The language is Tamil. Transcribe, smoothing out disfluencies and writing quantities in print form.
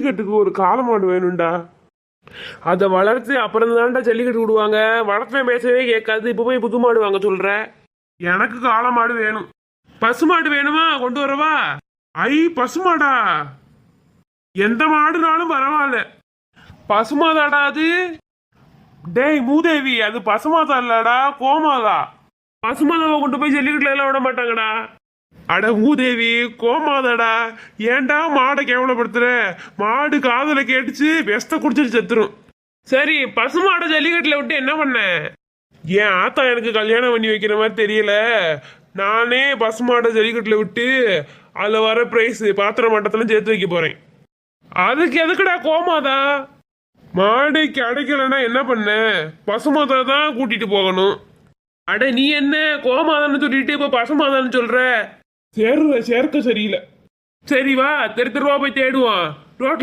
ஜல்லிக்கட்டுக்கு ஒரு காளை மாடு வேணும்டா. அதை வளர்த்து அப்புறம் தான்டா ஜல்லிக்கட்டு விடுவாங்க. வளர்த்துவேன் பேசவே கேட்காது. இப்போ போய் புது மாடு வாங்க சொல்ற. எனக்கு காளை மாடு வேணும். பசுமாடு வேணுமா? கொண்டு வரவா? ஐ, பசுமாடா? எந்த மாடுனாலும் பரவாயில்ல. பசுமாதாடா அது? டேய் மூதேவி, அது பசுமாதா இல்லடா, கோமாதா. பசுமாதாவை கொண்டு போய் ஜல்லிக்கட்டுல எல்லாம் விட மாட்டாங்கடா. அட மூதேவி, கோமாதாடா. ஏன்டா மாடை கேவலப்படுத்துற? மாடு காதல கேட்டுச்சு வெஸ்த குடிச்சிட்டு செத்துரும். சரி, பசுமாடை ஜல்லிக்கட்டுல விட்டு என்ன பண்ண? ஏன் ஆத்தா எனக்கு கல்யாணம் பண்ணி வைக்கிற மாதிரி தெரியல. நானே பசுமாடை ஜல்லிக்கட்டுல விட்டு அதில் வர பிரைஸ் பாத்திர மட்டத்துல சேர்த்து வைக்க போறேன். அதுக்கு எதுக்குடா கோமாதா? மாடு கிடைக்கலன்னா என்ன பண்ண? பசுமாதா தான் கூட்டிட்டு போகணும். அட நீ என்ன கோமாதான்னு சொல்லிட்டு இப்ப பசுமாதான்னு சொல்ற? சேர்க்க சரியில்லை. சரி வா, தெரு தெருவா போய் தேடுவான். ரோட்ல